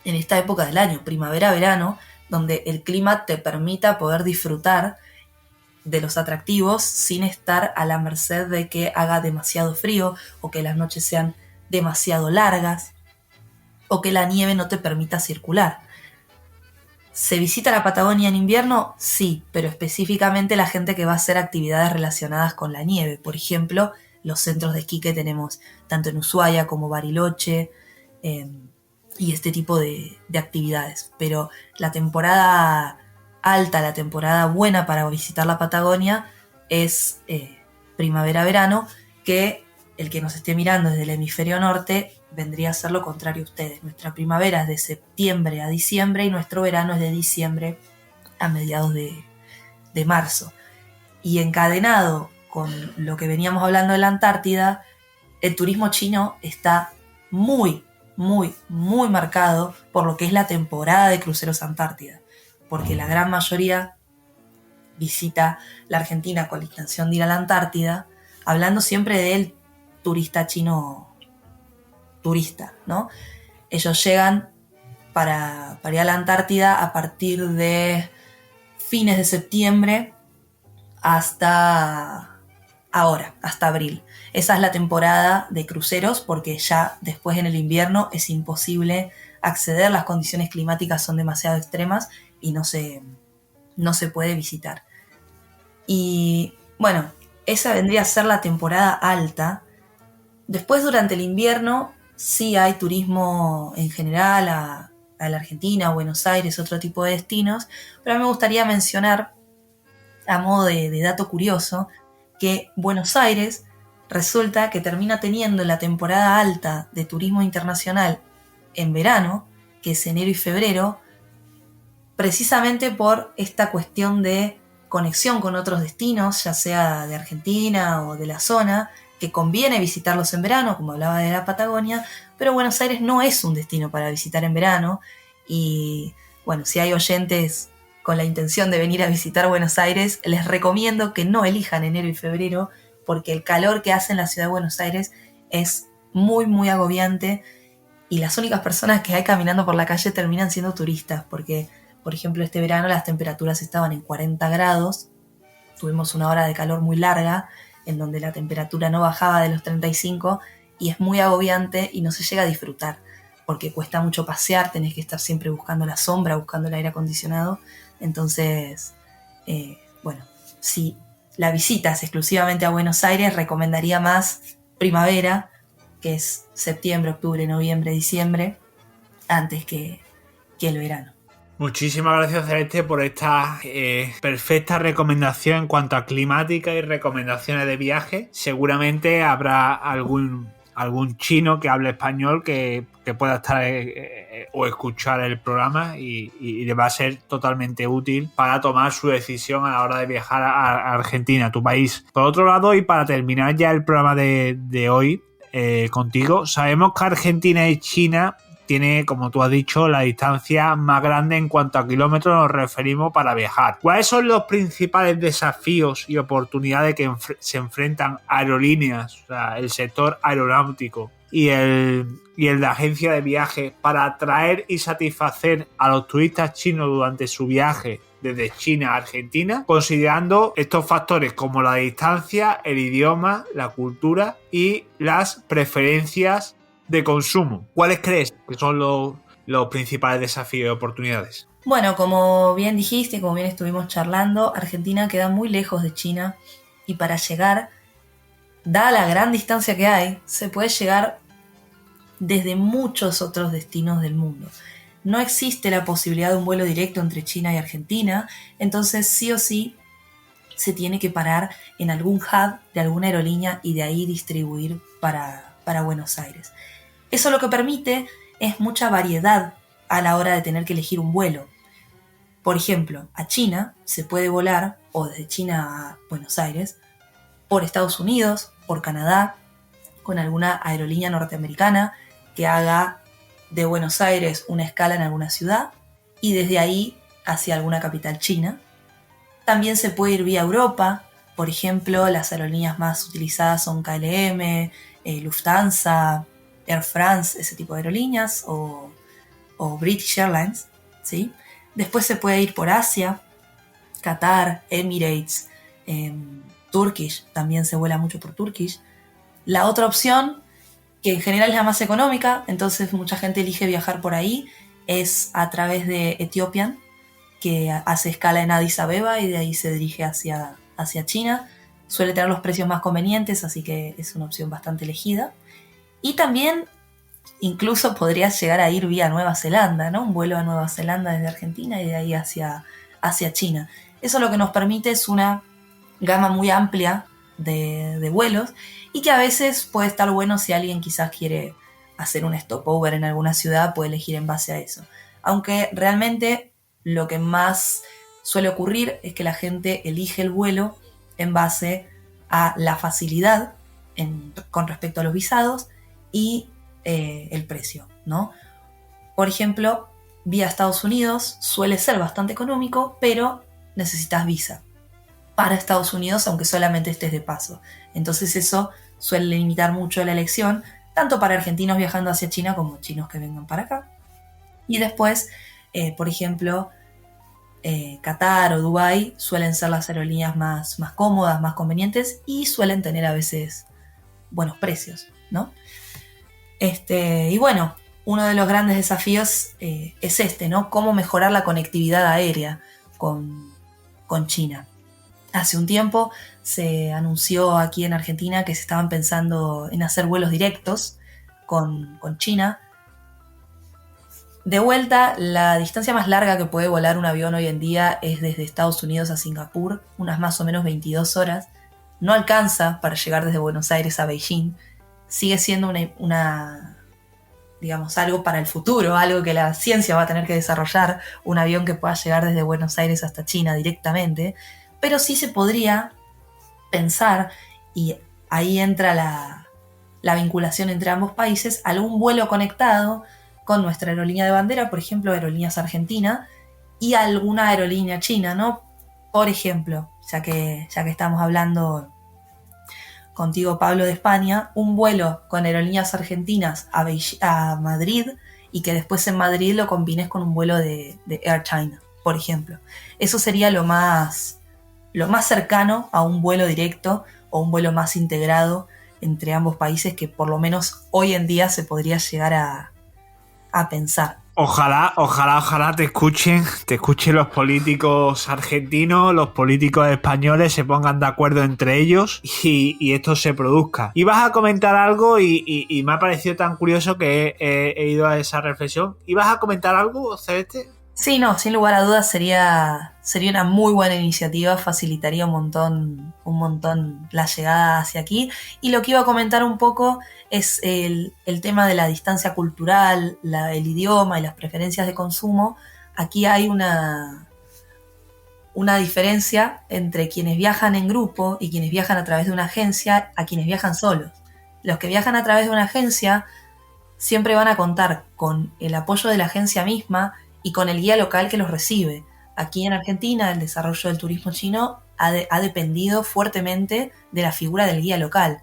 en esta época del año, primavera-verano, donde el clima te permita poder disfrutar de los atractivos sin estar a la merced de que haga demasiado frío, o que las noches sean demasiado largas, o que la nieve no te permita circular. ¿Se visita la Patagonia en invierno? Sí, pero específicamente la gente que va a hacer actividades relacionadas con la nieve. Por ejemplo, los centros de esquí que tenemos tanto en Ushuaia como Bariloche, y este tipo de actividades. Pero la temporada alta, la temporada buena para visitar la Patagonia es primavera-verano, que el que nos esté mirando desde el hemisferio norte vendría a ser lo contrario a ustedes. Nuestra primavera es de septiembre a diciembre y nuestro verano es de diciembre a mediados de marzo. Y encadenado con lo que veníamos hablando de la Antártida, el turismo chino está muy, muy, muy marcado por lo que es la temporada de cruceros Antártida, porque la gran mayoría visita la Argentina con la intención de ir a la Antártida, hablando siempre del turista chino turista, ¿no? Ellos llegan para ir a la Antártida a partir de fines de septiembre hasta ahora, hasta abril. Esa es la temporada de cruceros porque ya después en el invierno es imposible acceder, las condiciones climáticas son demasiado extremas y no se puede visitar. Y bueno, esa vendría a ser la temporada alta. Después durante el invierno sí hay turismo en general a la Argentina, a Buenos Aires, otro tipo de destinos, pero a mí me gustaría mencionar, a modo de dato curioso, que Buenos Aires resulta que termina teniendo la temporada alta de turismo internacional en verano, que es enero y febrero, precisamente por esta cuestión de conexión con otros destinos, ya sea de Argentina o de la zona, que conviene visitarlos en verano, como hablaba de la Patagonia, pero Buenos Aires no es un destino para visitar en verano. Y bueno, si hay oyentes con la intención de venir a visitar Buenos Aires, les recomiendo que no elijan enero y febrero, porque el calor que hace en la ciudad de Buenos Aires es muy, muy agobiante y las únicas personas que hay caminando por la calle terminan siendo turistas, porque, por ejemplo, este verano las temperaturas estaban en 40 grados, tuvimos una hora de calor muy larga, en donde la temperatura no bajaba de los 35 y es muy agobiante y no se llega a disfrutar, porque cuesta mucho pasear, tenés que estar siempre buscando la sombra, buscando el aire acondicionado. Entonces, bueno, si la visitas exclusivamente a Buenos Aires, recomendaría más primavera, que es septiembre, octubre, noviembre, diciembre, antes que el verano. Muchísimas gracias, Celeste, por esta perfecta recomendación en cuanto a climática y recomendaciones de viaje. Seguramente habrá algún chino que hable español que pueda estar o escuchar el programa y le va a ser totalmente útil para tomar su decisión a la hora de viajar a Argentina, tu país. Por otro lado, y para terminar ya el programa de hoy contigo, sabemos que Argentina y China tiene, como tú has dicho, la distancia más grande en cuanto a kilómetros nos referimos para viajar. ¿Cuáles son los principales desafíos y oportunidades que se enfrentan aerolíneas, o sea, el sector aeronáutico y el de agencia de viajes para atraer y satisfacer a los turistas chinos durante su viaje desde China a Argentina, considerando estos factores como la distancia, el idioma, la cultura y las preferencias de consumo? ¿Cuáles crees que son los principales desafíos y oportunidades? Bueno, como bien dijiste, como bien estuvimos charlando, Argentina queda muy lejos de China y para llegar, dada la gran distancia que hay, se puede llegar desde muchos otros destinos del mundo. No existe la posibilidad de un vuelo directo entre China y Argentina, entonces sí o sí se tiene que parar en algún hub de alguna aerolínea y de ahí distribuir para Buenos Aires. Eso lo que permite es mucha variedad a la hora de tener que elegir un vuelo. Por ejemplo, a China se puede volar, o desde China a Buenos Aires, por Estados Unidos, por Canadá, con alguna aerolínea norteamericana que haga de Buenos Aires una escala en alguna ciudad y desde ahí hacia alguna capital china. También se puede ir vía Europa, por ejemplo, las aerolíneas más utilizadas son KLM, Lufthansa, Air France, ese tipo de aerolíneas, o British Airlines, ¿sí? Después se puede ir por Asia, Qatar, Emirates, Turkish, también se vuela mucho por Turkish. La otra opción, que en general es la más económica, entonces mucha gente elige viajar por ahí, es a través de Ethiopian, que hace escala en Addis Abeba y de ahí se dirige hacia China. Suele tener los precios más convenientes, así que es una opción bastante elegida. Y también incluso podrías llegar a ir vía Nueva Zelanda, ¿no? Un vuelo a Nueva Zelanda desde Argentina y de ahí hacia China. Eso lo que nos permite es una gama muy amplia de vuelos y que a veces puede estar bueno si alguien quizás quiere hacer un stopover en alguna ciudad, puede elegir en base a eso. Aunque realmente lo que más suele ocurrir es que la gente elige el vuelo en base a la facilidad con respecto a los visados y el precio, ¿no? Por ejemplo, vía Estados Unidos suele ser bastante económico, pero necesitas visa para Estados Unidos, aunque solamente estés de paso. Entonces eso suele limitar mucho la elección, tanto para argentinos viajando hacia China como chinos que vengan para acá. Y después, por ejemplo, Qatar o Dubái suelen ser las aerolíneas más cómodas, más convenientes y suelen tener a veces buenos precios, ¿no? Y bueno, uno de los grandes desafíos es ¿no? Cómo mejorar la conectividad aérea con China. Hace un tiempo se anunció aquí en Argentina que se estaban pensando en hacer vuelos directos con China. De vuelta, la distancia más larga que puede volar un avión hoy en día es desde Estados Unidos a Singapur, unas más o menos 22 horas. No alcanza para llegar desde Buenos Aires a Beijing. Sigue siendo digamos, algo para el futuro, algo que la ciencia va a tener que desarrollar, un avión que pueda llegar desde Buenos Aires hasta China directamente, pero sí se podría pensar, y ahí entra la vinculación entre ambos países, algún vuelo conectado con nuestra aerolínea de bandera, por ejemplo, Aerolíneas Argentina, y alguna aerolínea china, ¿no? Por ejemplo, ya que estamos hablando contigo, Pablo, de España, un vuelo con aerolíneas argentinas a Madrid y que después en Madrid lo combines con un vuelo de Air China, por ejemplo. Eso sería lo más cercano a un vuelo directo o un vuelo más integrado entre ambos países que por lo menos hoy en día se podría llegar a pensar. Ojalá te escuchen los políticos argentinos, los políticos españoles se pongan de acuerdo entre ellos y esto se produzca. Ibas a comentar algo y me ha parecido tan curioso que he ido a esa reflexión. ¿Ibas a comentar algo, Celeste? Sí, no, sin lugar a dudas sería una muy buena iniciativa, facilitaría un montón la llegada hacia aquí. Y lo que iba a comentar un poco es el tema de la distancia cultural, el idioma y las preferencias de consumo. Aquí hay una diferencia entre quienes viajan en grupo y quienes viajan a través de una agencia a quienes viajan solos. Los que viajan a través de una agencia siempre van a contar con el apoyo de la agencia misma y con el guía local que los recibe. Aquí en Argentina el desarrollo del turismo chino ha dependido fuertemente de la figura del guía local,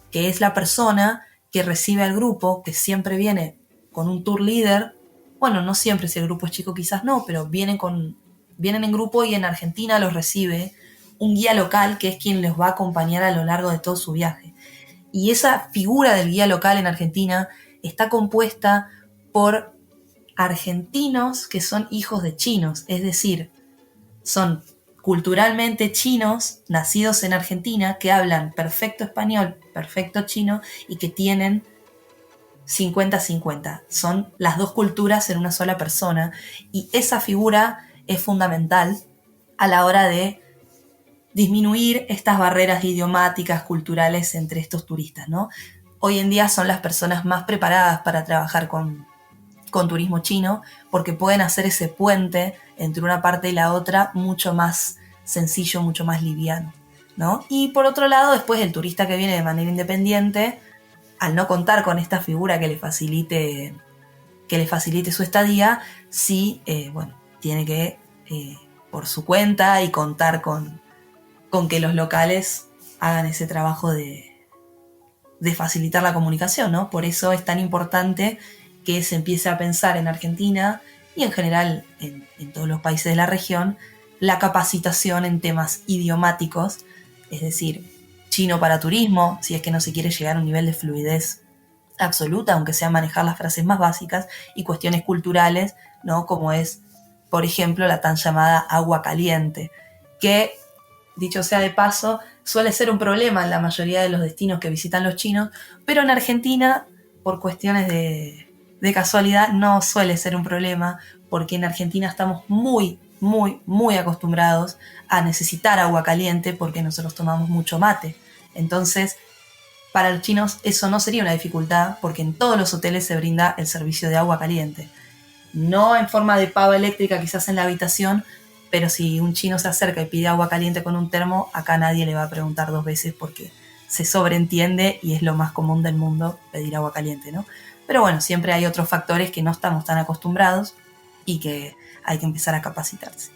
que es la persona que recibe al grupo, que siempre viene con un tour leader. Bueno, no siempre, si el grupo es chico quizás no, pero vienen en grupo y en Argentina los recibe un guía local que es quien les va a acompañar a lo largo de todo su viaje. Y esa figura del guía local en Argentina está compuesta por argentinos que son hijos de chinos, es decir, son culturalmente chinos, nacidos en Argentina, que hablan perfecto español, perfecto chino y que tienen 50-50. Son las dos culturas en una sola persona y esa figura es fundamental a la hora de disminuir estas barreras idiomáticas, culturales entre estos turistas, ¿no? Hoy en día son las personas más preparadas para trabajar con turismo chino, porque pueden hacer ese puente entre una parte y la otra mucho más sencillo, mucho más liviano, ¿no? Y por otro lado, después el turista que viene de manera independiente, al no contar con esta figura que le facilite su estadía, sí, tiene que por su cuenta y contar con que los locales hagan ese trabajo de facilitar la comunicación, ¿no? Por eso es tan importante que se empiece a pensar en Argentina y en general en todos los países de la región la capacitación en temas idiomáticos, es decir, chino para turismo, si es que no se quiere llegar a un nivel de fluidez absoluta, aunque sea manejar las frases más básicas, y cuestiones culturales, ¿no? Como es, por ejemplo, la tan llamada agua caliente, que, dicho sea de paso, suele ser un problema en la mayoría de los destinos que visitan los chinos, pero en Argentina, por cuestiones de casualidad, no suele ser un problema, porque en Argentina estamos muy, muy, muy acostumbrados a necesitar agua caliente porque nosotros tomamos mucho mate. Entonces, para los chinos eso no sería una dificultad porque en todos los hoteles se brinda el servicio de agua caliente. No en forma de pava eléctrica quizás en la habitación, pero si un chino se acerca y pide agua caliente con un termo, acá nadie le va a preguntar dos veces porque se sobreentiende y es lo más común del mundo pedir agua caliente, ¿no? Pero bueno, siempre hay otros factores que no estamos tan acostumbrados y que hay que empezar a capacitarse.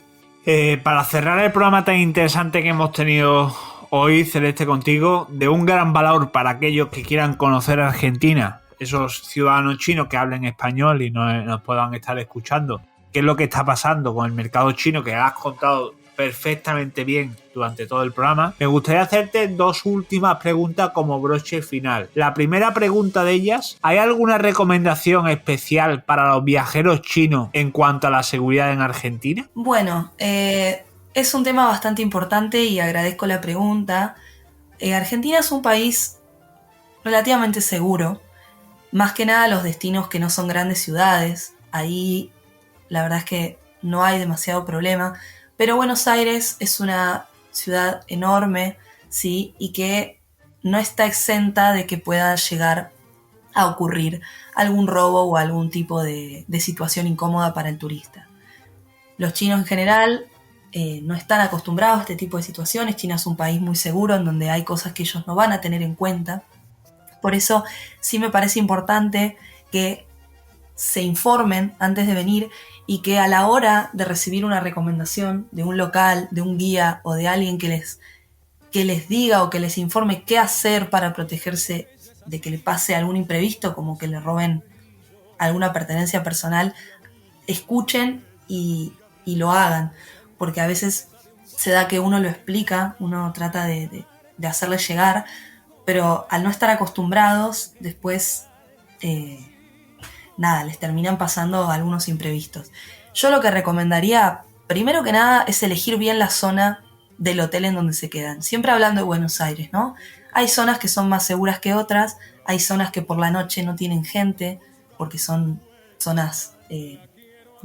Para cerrar el programa tan interesante que hemos tenido hoy, Celeste, contigo, de un gran valor para aquellos que quieran conocer Argentina, esos ciudadanos chinos que hablen español y nos puedan estar escuchando, qué es lo que está pasando con el mercado chino, que has contado perfectamente bien durante todo el programa. Me gustaría hacerte dos últimas preguntas como broche final. La primera pregunta de ellas: ¿hay alguna recomendación especial para los viajeros chinos en cuanto a la seguridad en Argentina? Bueno, es un tema bastante importante y agradezco la pregunta. Argentina es un país relativamente seguro, más que nada los destinos que no son grandes ciudades. Ahí la verdad es que no hay demasiado problema. Pero Buenos Aires es una ciudad enorme, ¿sí? Y que no está exenta de que pueda llegar a ocurrir algún robo o algún tipo de situación incómoda para el turista. Los chinos en general no están acostumbrados a este tipo de situaciones. China es un país muy seguro en donde hay cosas que ellos no van a tener en cuenta. Por eso sí me parece importante que se informen antes de venir y que a la hora de recibir una recomendación de un local, de un guía o de alguien que les diga o que les informe qué hacer para protegerse de que le pase algún imprevisto, como que le roben alguna pertenencia personal, escuchen y lo hagan, porque a veces se da que uno lo explica, uno trata de hacerle llegar, pero al no estar acostumbrados, después les terminan pasando algunos imprevistos. Yo lo que recomendaría, primero que nada, es elegir bien la zona del hotel en donde se quedan. Siempre hablando de Buenos Aires, ¿no? Hay zonas que son más seguras que otras, hay zonas que por la noche no tienen gente, porque son zonas de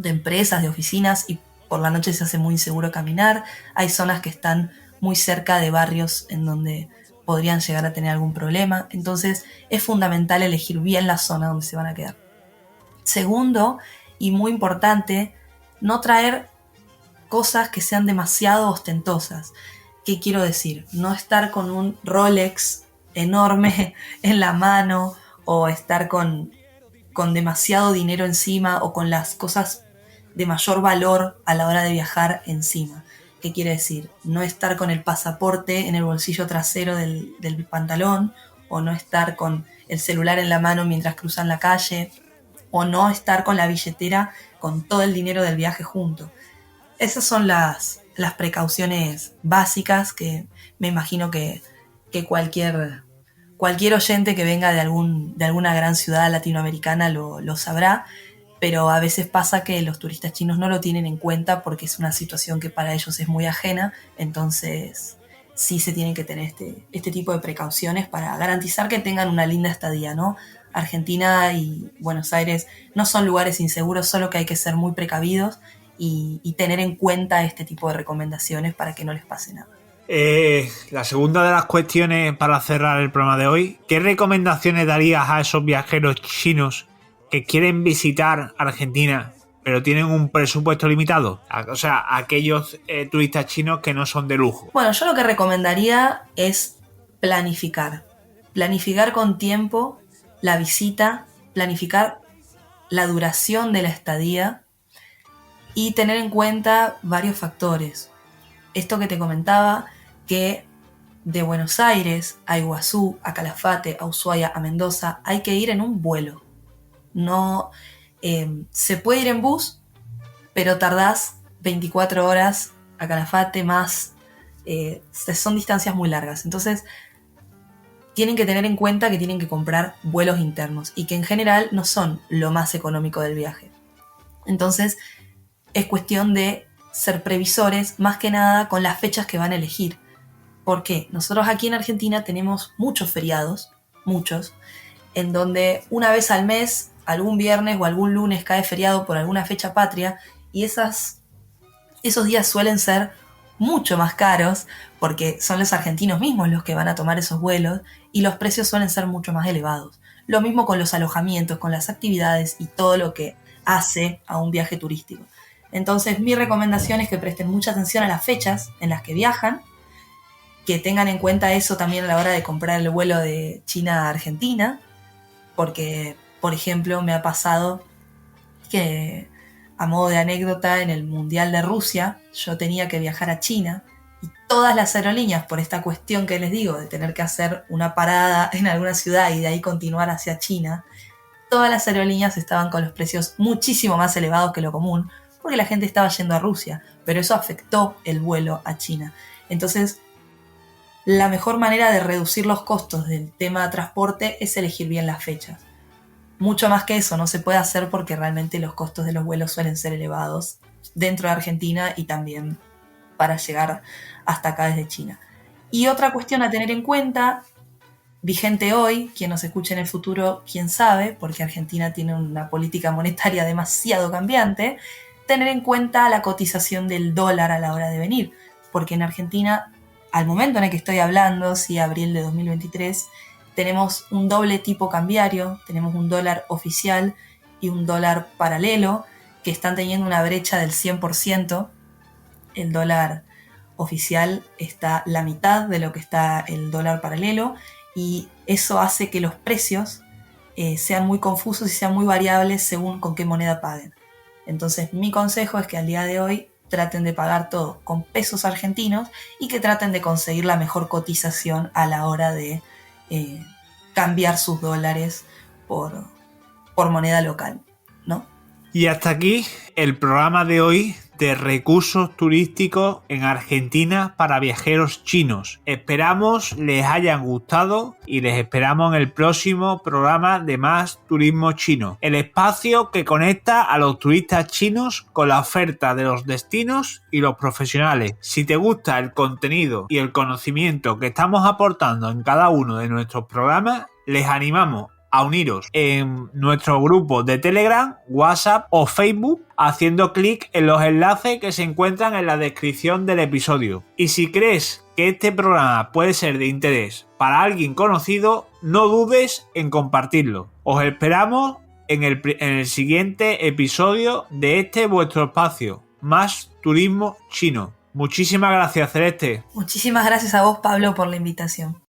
empresas, de oficinas, y por la noche se hace muy inseguro caminar. Hay zonas que están muy cerca de barrios en donde podrían llegar a tener algún problema. Entonces es fundamental elegir bien la zona donde se van a quedar. Segundo, y muy importante, no traer cosas que sean demasiado ostentosas. ¿Qué quiero decir? No estar con un Rolex enorme en la mano o estar con demasiado dinero encima o con las cosas de mayor valor a la hora de viajar encima. ¿Qué quiere decir? No estar con el pasaporte en el bolsillo trasero del pantalón, o no estar con el celular en la mano mientras cruzan la calle, o no estar con la billetera con todo el dinero del viaje junto. Esas son las precauciones básicas que me imagino que cualquier oyente que venga de alguna gran ciudad latinoamericana lo sabrá, pero a veces pasa que los turistas chinos no lo tienen en cuenta porque es una situación que para ellos es muy ajena. Entonces sí se tienen que tener este tipo de precauciones para garantizar que tengan una linda estadía, ¿no? Argentina y Buenos Aires no son lugares inseguros, solo que hay que ser muy precavidos y tener en cuenta este tipo de recomendaciones para que no les pase nada. La segunda de las cuestiones para cerrar el programa de hoy: ¿qué recomendaciones darías a esos viajeros chinos que quieren visitar Argentina pero tienen un presupuesto limitado? O sea, aquellos turistas chinos que no son de lujo. Bueno, yo lo que recomendaría es planificar con tiempo la visita, planificar la duración de la estadía y tener en cuenta varios factores. Esto que te comentaba, que de Buenos Aires a Iguazú, a Calafate, a Ushuaia, a Mendoza, hay que ir en un vuelo. No se puede ir en bus, pero tardás 24 horas a Calafate más. Son distancias muy largas. Entonces tienen que tener en cuenta que tienen que comprar vuelos internos y que en general no son lo más económico del viaje. Entonces es cuestión de ser previsores, más que nada con las fechas que van a elegir. Porque nosotros aquí en Argentina tenemos muchos feriados, muchos, en donde una vez al mes, algún viernes o algún lunes cae feriado por alguna fecha patria, y esos días suelen ser mucho más caros porque son los argentinos mismos los que van a tomar esos vuelos y los precios suelen ser mucho más elevados. Lo mismo con los alojamientos, con las actividades y todo lo que hace a un viaje turístico. Entonces mi recomendación es que presten mucha atención a las fechas en las que viajan, que tengan en cuenta eso también a la hora de comprar el vuelo de China a Argentina, porque Por ejemplo, me ha pasado que, a modo de anécdota, en el Mundial de Rusia, yo tenía que viajar a China y todas las aerolíneas, por esta cuestión que les digo, de tener que hacer una parada en alguna ciudad y de ahí continuar hacia China, todas las aerolíneas estaban con los precios muchísimo más elevados que lo común, porque la gente estaba yendo a Rusia, pero eso afectó el vuelo a China. Entonces, la mejor manera de reducir los costos del tema de transporte es elegir bien las fechas. Mucho más que eso no se puede hacer porque realmente los costos de los vuelos suelen ser elevados dentro de Argentina y también para llegar hasta acá desde China. Y otra cuestión a tener en cuenta, vigente hoy, quien nos escuche en el futuro, quién sabe, porque Argentina tiene una política monetaria demasiado cambiante, tener en cuenta la cotización del dólar a la hora de venir, porque en Argentina, al momento en el que estoy hablando, sí, abril de 2023, tenemos un doble tipo cambiario, tenemos un dólar oficial y un dólar paralelo, que están teniendo una brecha del 100%. El dólar oficial está la mitad de lo que está el dólar paralelo, y eso hace que los precios sean muy confusos y sean muy variables según con qué moneda paguen. Entonces, mi consejo es que al día de hoy traten de pagar todo con pesos argentinos y que traten de conseguir la mejor cotización a la hora de cambiar sus dólares por moneda local, ¿no? Y hasta aquí el programa de hoy de recursos turísticos en Argentina para viajeros chinos. Esperamos les hayan gustado y les esperamos en el próximo programa de Más Turismo Chino, el espacio que conecta a los turistas chinos con la oferta de los destinos y los profesionales. Si te gusta el contenido y el conocimiento que estamos aportando en cada uno de nuestros programas, les animamos a uniros en nuestro grupo de Telegram, WhatsApp o Facebook haciendo clic en los enlaces que se encuentran en la descripción del episodio. Y si crees que este programa puede ser de interés para alguien conocido, no dudes en compartirlo. Os esperamos en el siguiente episodio de este vuestro espacio, Más Turismo Chino. Muchísimas gracias, Celeste. Muchísimas gracias a vos, Pablo, por la invitación.